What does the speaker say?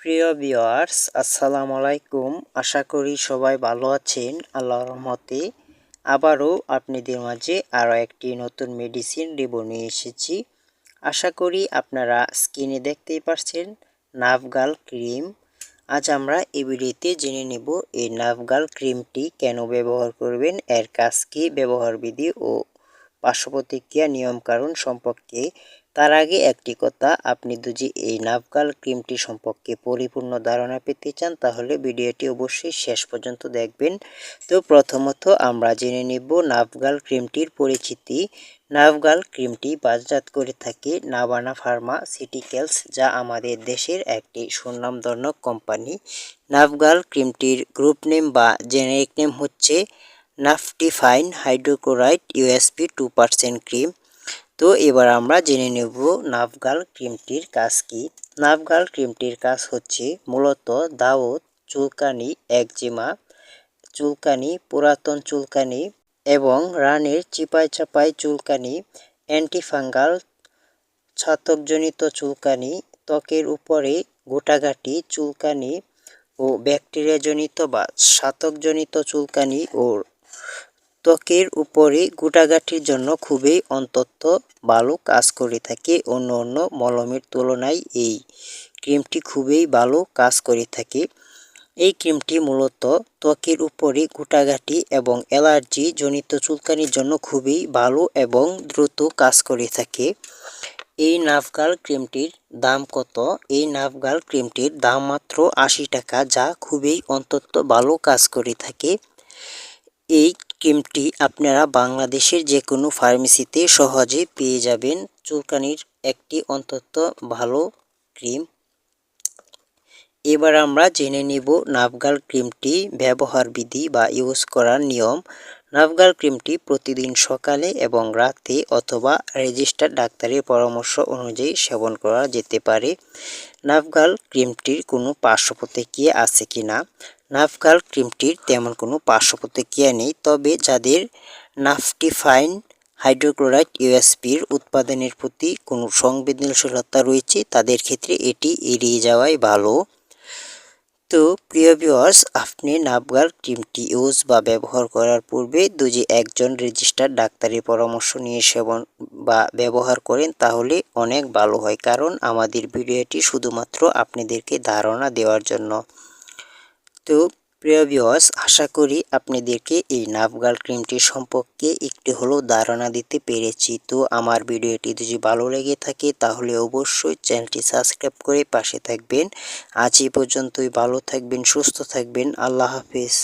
প্রিয় ভিউয়ার্স, আসসালামু আলাইকুম। আশা করি সবাই ভালো আছেন। আল্লাহর রহমতে আবারও আপনাদের মাঝে আরও একটি নতুন মেডিসিন রিভিউ নিয়ে এসেছি। আশা করি আপনারা স্ক্রিনে দেখতেই পাচ্ছেন নাফগাল ক্রিম। আজ আমরা এই ভিডিওতে জেনে নেব এই নাফগাল ক্রিমটি কেন ব্যবহার করবেন, এর কাজ কী, ব্যবহার বিধি ও পার্শ্ব প্রতিক্রিয়া নিয়মকানুন সম্পর্কে। তার আগে একটি কথা, আপনি যদি এই নাফগাল ক্রিমটি সম্পর্কে পরিপূর্ণ ধারণা পেতে চান তাহলে ভিডিওটি অবশ্যই শেষ পর্যন্ত দেখবেন। তো প্রথমত আমরা জেনে নেব নাফগাল ক্রিমটির পরিচিতি। নাফগাল ক্রিমটি বাজারজাত করে থাকে নাভানা ফার্মাসিউটিক্যালস, যা আমাদের দেশের একটি সুনামধন্য কোম্পানি। নাফগাল ক্রিমটির গ্রুপ নেম বা জেনেরিক নেম হচ্ছে নাফটিফাইন হাইড্রোক্লোরাইড ইউএসপি 2% ক্রিম। তো এবার আমরা জেনে নেব নাফগাল ক্রিমটির কাজ কী। নাফগাল ক্রিমটির কাজ হচ্ছে মূলত দাউদ, চুলকানি, একজিমা, চুলকানি, পুরাতন চুলকানি এবং রানের চিপায় চাপায় চুলকানি, অ্যান্টিফাঙ্গাল, ছাতকজনিত চুলকানি, ত্বকের উপরে গোটাগাটি চুলকানি ও ব্যাকটেরিয়াজনিত বা ছাতকজনিত চুলকানি ও ত্বকের উপরে গোটাগাটির জন্য খুবই অন্তত ভালো কাজ করে থাকে। অন্য অন্য মলমের তুলনায় এই ক্রিমটি খুবই ভালো কাজ করে থাকে। এই ক্রিমটি মূলত ত্বকের উপরে গোটাগাটি এবং অ্যালার্জি জনিত চুলকানির জন্য খুবই ভালো এবং দ্রুত কাজ করে থাকে। এই নাফগাল ক্রিমটির দাম কত? এই নাফগাল ক্রিমটির দাম মাত্র 80 টাকা, যা খুবই অন্তত ভালো কাজ করে থাকে। এই ক্রিমটি আপনারা বাংলাদেশের যে কোনো ফার্মেসিতে সহজে পেয়ে যাবেন। চুলকানির একটি অন্তত ভালো ক্রিম। এবার আমরা জেনে নেব নাফগাল ক্রিমটি ব্যবহার বিধি বা ইউজ করার নিয়ম। নাফগাল ক্রিমটি প্রতিদিন সকালে এবং রাতে অথবা রেজিস্টার্ড ডাক্তারের পরামর্শ অনুযায়ী সেবন করা যেতে পারে। নাফগাল ক্রিমটির কোনো পার্শ্ব প্রতিক্রিয়া আছে কি না? নাফগাল ক্রিমটির তেমন কোনো পার্শ্ব প্রতিক্রিয়া নেই, তবে যাদের নাফটিফাইন হাইড্রোক্লোরাইড ইউএসপির উৎপাদনের প্রতি কোনো সংবেদনশীলতা রয়েছে তাদের ক্ষেত্রে এটি এড়িয়ে যাওয়াই ভালো। তো প্রিয় ভিউয়ার্স, আপনি নাফগাল ক্রিমটি ইউজ বা ব্যবহার করার পূর্বে যদি একজন রেজিস্টার্ড ডাক্তারের পরামর্শ নিয়ে সেবন বা ব্যবহার করেন তাহলে অনেক ভালো হয়, কারণ আমাদের ভিডিওটি শুধুমাত্র আপনাদেরকে ধারণা দেওয়ার জন্য। তো প্রিয় ভিউয়ার্স, আশা করি আপনাদেরকে এই নাফগাল ক্রিমটি সম্পর্কে একটু হলেও ধারণা দিতে পেরেছি। তো আমার ভিডিওটি যদি ভালো লেগে থাকে তাহলে অবশ্যই চ্যানেলটি সাবস্ক্রাইব করে পাশে থাকবেন। আজ এই পর্যন্তই, ভালো থাকবেন, সুস্থ থাকবেন। আল্লাহ হাফেজ।